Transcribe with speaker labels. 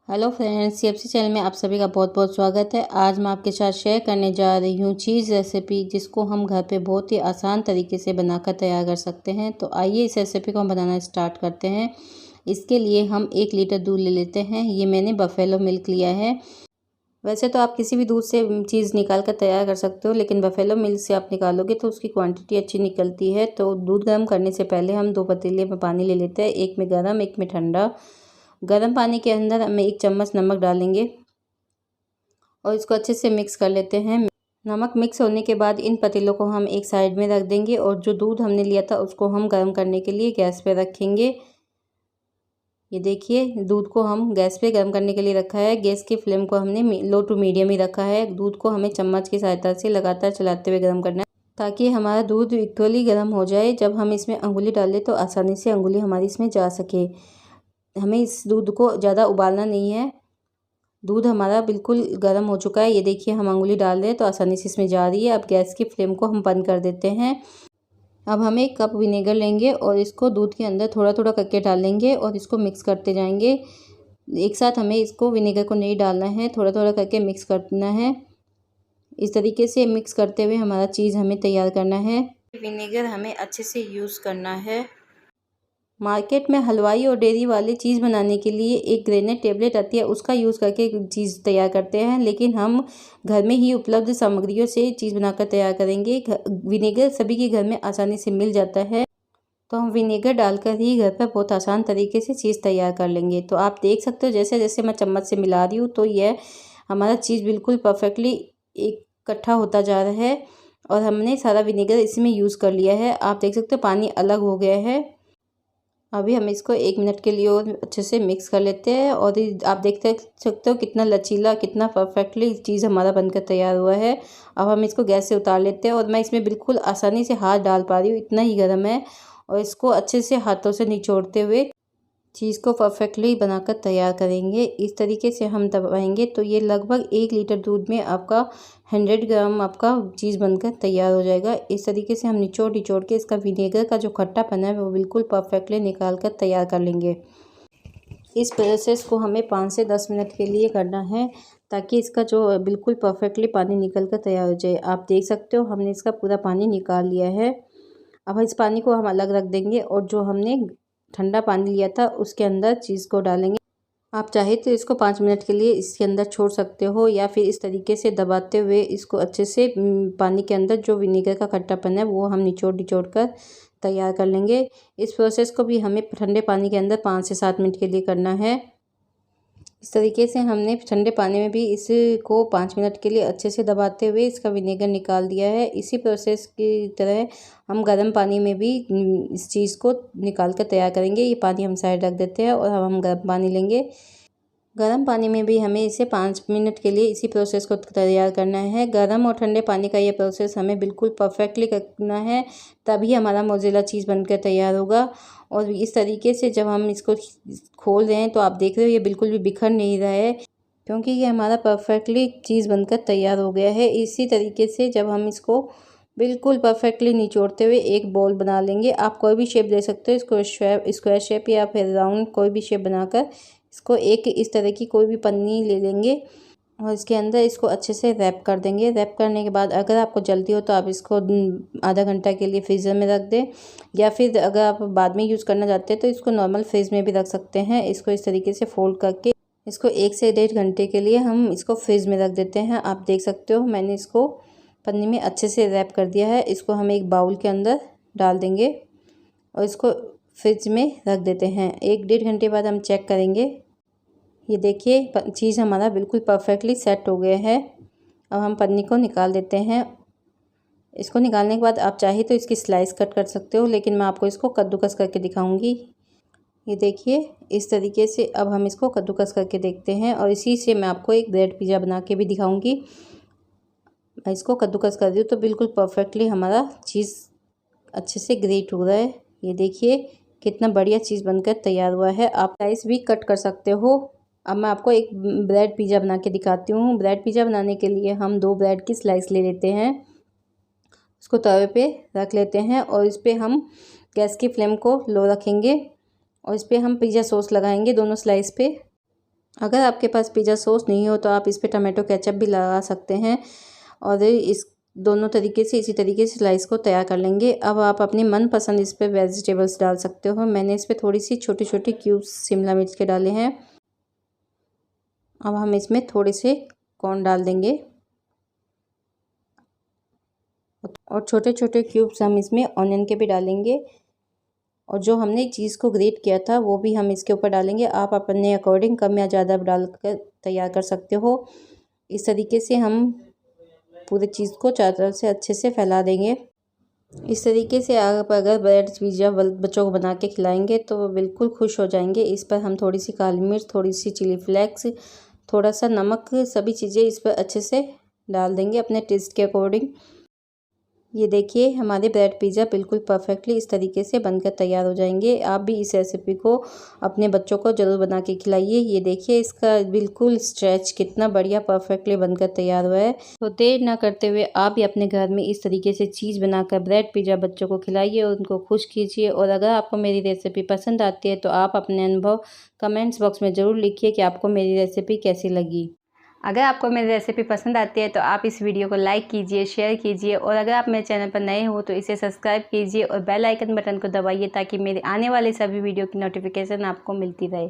Speaker 1: Hello friends, CFC channel में आप सभी का बहुत बहुत स्वागत है। आज मैं आपके साथ शेयर करने जा रही हूँ चीज़ रेसिपी, जिसको हम घर पे बहुत ही आसान तरीके से बनाकर तैयार कर सकते हैं। तो आइए इस रेसिपी को हम बनाना स्टार्ट करते हैं। इसके लिए हम 1 लीटर दूध ले लेते हैं। ये मैंने बफेलो मिल्क लिया है। वैसे तो आप किसी भी दूध से चीज़ निकाल कर तैयार कर सकते हो, लेकिन बफेलो मिल्क से आप निकालोगे तो उसकी क्वांटिटी अच्छी निकलती है। तो दूध गर्म करने से पहले हम 2 पतीले में पानी ले लेते हैं, एक में गर्म एक में ठंडा। गर्म पानी के अंदर हम 1 चम्मच नमक डालेंगे और इसको अच्छे से मिक्स कर लेते हैं। नमक मिक्स होने के बाद इन पतीलों को हम एक साइड में रख देंगे और जो दूध हमने लिया था उसको हम गर्म करने के लिए गैस पे रखेंगे। ये देखिए, दूध को हम गैस पे गर्म करने के लिए रखा है। गैस की फ्लेम को हमने लो टू मीडियम ही रखा है। दूध को हमें चम्मच की सहायता से लगातार चलाते हुए गर्म करना है, ताकि हमारा दूध इक्वली गर्म हो जाए। जब हम इसमें अंगुली डालें तो आसानी से अंगुली हमारी इसमें जा सके। हमें इस दूध को ज़्यादा उबालना नहीं है। दूध हमारा बिल्कुल गर्म हो चुका है। ये देखिए, हम अंगुली डाल रहे हैं तो आसानी से इसमें जा रही है। अब गैस की फ्लेम को हम बंद कर देते हैं। अब हम 1 कप विनेगर लेंगे और इसको दूध के अंदर थोड़ा थोड़ा करके डालेंगे और इसको मिक्स करते जाएंगे। एक साथ हमें इसको विनेगर को नहीं डालना है, थोड़ा थोड़ा करके मिक्स करना है। इस तरीके से मिक्स करते हुए हमारा चीज़ हमें तैयार करना है। विनेगर हमें अच्छे से यूज़ करना है। मार्केट में हलवाई और डेयरी वाले चीज़ बनाने के लिए एक रेनेट टेबलेट आती है, उसका यूज़ करके चीज़ तैयार करते हैं, लेकिन हम घर में ही उपलब्ध सामग्रियों से चीज़ बनाकर तैयार करेंगे। विनेगर सभी के घर में आसानी से मिल जाता है, तो हम विनेगर डालकर ही घर पर बहुत आसान तरीके से चीज़ तैयार कर लेंगे। तो आप देख सकते हो, जैसे जैसे मैं चम्मच से मिला रही हूँ तो यह हमारा चीज़ बिल्कुल परफेक्टली इकट्ठा होता जा रहा है और हमने सारा विनेगर इसमें यूज़ कर लिया है। आप देख सकते हो पानी अलग हो गया है। अभी हम इसको 1 मिनट के लिए और अच्छे से मिक्स कर लेते हैं और आप देख सकते हो कितना लचीला, कितना परफेक्टली चीज़ हमारा बनकर तैयार हुआ है। अब हम इसको गैस से उतार लेते हैं और मैं इसमें बिल्कुल आसानी से हाथ डाल पा रही हूँ, इतना ही गर्म है। और इसको अच्छे से हाथों से निचोड़ते हुए चीज़ को परफेक्टली बनाकर तैयार करेंगे। इस तरीके से हम दबाएंगे तो ये लगभग 1 लीटर दूध में आपका 100 ग्राम आपका चीज़ बनकर तैयार हो जाएगा। इस तरीके से हम निचोड़ निचोड़ के इसका विनेगर का जो खट्टापन है वो बिल्कुल परफेक्टली निकाल कर तैयार कर लेंगे। इस प्रोसेस को हमें 5 से 10 मिनट के लिए करना है, ताकि इसका जो बिल्कुल परफेक्टली पानी निकल कर तैयार हो जाए। आप देख सकते हो, हमने इसका पूरा पानी निकाल लिया है। अब इस पानी को हम अलग रख देंगे और जो हमने ठंडा पानी लिया था उसके अंदर चीज़ को डालेंगे। आप चाहे तो इसको 5 मिनट के लिए इसके अंदर छोड़ सकते हो, या फिर इस तरीके से दबाते हुए इसको अच्छे से पानी के अंदर जो विनेगर का खट्टापन है वो हम निचोड़ निचोड़ कर तैयार कर लेंगे। इस प्रोसेस को भी हमें ठंडे पानी के अंदर 5 से 7 मिनट के लिए करना है। इस तरीके से हमने ठंडे पानी में भी इसको 5 मिनट के लिए अच्छे से दबाते हुए इसका विनेगर निकाल दिया है। इसी प्रोसेस की तरह हम गर्म पानी में भी इस चीज़ को निकाल कर तैयार करेंगे। ये पानी हम साइड रख देते हैं और अब हम गर्म पानी लेंगे। गर्म पानी में भी हमें इसे 5 मिनट के लिए इसी प्रोसेस को तैयार करना है। गर्म और ठंडे पानी का ये प्रोसेस हमें बिल्कुल परफेक्टली करना है, तभी हमारा मोज़ेला चीज़ बनकर तैयार होगा। और इस तरीके से जब हम इसको खोल रहे हैं तो आप देख रहे हो ये बिल्कुल भी बिखर नहीं रहा है, क्योंकि ये हमारा परफेक्टली चीज़ बनकर तैयार हो गया है। इसी तरीके से जब हम इसको बिल्कुल परफेक्टली निचोड़ते हुए एक बॉल बना लेंगे। आप कोई भी शेप दे सकते हो, इसको स्क्वायर शेप या फिर राउंड कोई भी शेप बनाकर इसको एक इस तरह की कोई भी पन्नी ले लेंगे और इसके अंदर इसको अच्छे से रैप कर देंगे। रैप करने के बाद अगर आपको जल्दी हो तो आप इसको आधा घंटा के लिए फ्रीज़र में रख दें, या फिर अगर आप बाद में यूज़ करना चाहते हैं तो इसको नॉर्मल फ्रिज में भी रख सकते हैं। इसको इस तरीके से फोल्ड करके इसको 1 से 1.5 घंटे के लिए हम इसको फ्रिज में रख देते हैं। आप देख सकते हो मैंने इसको पन्नी में अच्छे से रैप कर दिया है। इसको हम एक बाउल के अंदर डाल देंगे और इसको फ्रिज में रख देते हैं। 1-1.5 घंटे बाद हम चेक करेंगे। ये देखिए, चीज़ हमारा बिल्कुल परफेक्टली सेट हो गया है। अब हम पन्नी को निकाल देते हैं। इसको निकालने के बाद आप चाहे तो इसकी स्लाइस कट कर सकते हो, लेकिन मैं आपको इसको कद्दूकस करके दिखाऊंगी। ये देखिए, इस तरीके से अब हम इसको कद्दूकस करके देखते हैं और इसी से मैं आपको एक ब्रेड पिज़्ज़ा बना के भी दिखाऊंगी। मैं इसको कद्दूकस कर रही हूँ तो बिल्कुल परफेक्टली हमारा चीज़ अच्छे से ग्रेट हो रहा है। ये देखिए कितना बढ़िया चीज़ बनकर तैयार हुआ है। आप स्लाइस भी कट कर सकते हो। अब मैं आपको एक ब्रेड पिज़्ज़ा बना के दिखाती हूँ। ब्रेड पिज़्ज़ा बनाने के लिए हम 2 ब्रेड की स्लाइस ले लेते हैं, उसको तवे पे रख लेते हैं और इस पर हम गैस की फ्लेम को लो रखेंगे और इस पर हम पिज़्ज़ा सॉस लगाएंगे दोनों स्लाइस पे। अगर आपके पास पिज़्ज़ा सॉस नहीं हो तो आप इस पे टमाटो केचप भी लगा सकते हैं। और इस दोनों तरीके से इसी तरीके से स्लाइस को तैयार कर लेंगे। अब आप अपनी मनपसंद इस पे वेजिटेबल्स डाल सकते हो। मैंने इस पे थोड़ी सी छोटी छोटी क्यूब्स शिमला मिर्च के डाले हैं। अब हम इसमें थोड़े से कॉर्न डाल देंगे और छोटे छोटे क्यूब्स हम इसमें ऑनियन के भी डालेंगे। और जो हमने चीज़ को ग्रेट किया था वो भी हम इसके ऊपर डालेंगे। आप अपने अकॉर्डिंग कम या ज़्यादा डालकर तैयार कर सकते हो। इस तरीके से हम पूरे चीज़ को चारों तरफ से अच्छे से फैला देंगे। इस तरीके से आप अगर ब्रेड पिज़्ज़ा बच्चों को बना के खिलाएंगे तो वो बिल्कुल खुश हो जाएंगे। इस पर हम थोड़ी सी काली मिर्च, थोड़ी सी चिली फ्लेक्स, थोड़ा सा नमक, सभी चीज़ें इस पर अच्छे से डाल देंगे अपने टेस्ट के अकॉर्डिंग। ये देखिए हमारे ब्रेड पिज़्ज़ा बिल्कुल परफेक्टली इस तरीके से बनकर तैयार हो जाएंगे। आप भी इस रेसिपी को अपने बच्चों को ज़रूर बना के खिलाइए। ये देखिए इसका बिल्कुल स्ट्रेच कितना बढ़िया परफेक्टली बनकर तैयार हुआ है। तो देर ना करते हुए आप भी अपने घर में इस तरीके से चीज़ बनाकर ब्रेड पिज़्ज़ा बच्चों को खिलाइए और उनको खुश कीजिए। और अगर आपको मेरी रेसिपी पसंद आती है तो आप अपने अनुभव कमेंट्स बॉक्स में ज़रूर लिखिए कि आपको मेरी रेसिपी कैसी लगी। अगर आपको मेरी रेसिपी पसंद आती है तो आप इस वीडियो को लाइक कीजिए, शेयर कीजिए और अगर आप मेरे चैनल पर नए हो तो इसे सब्सक्राइब कीजिए और बेल आइकन बटन को दबाइए ताकि मेरे आने वाले सभी वीडियो की नोटिफिकेशन आपको मिलती रहे।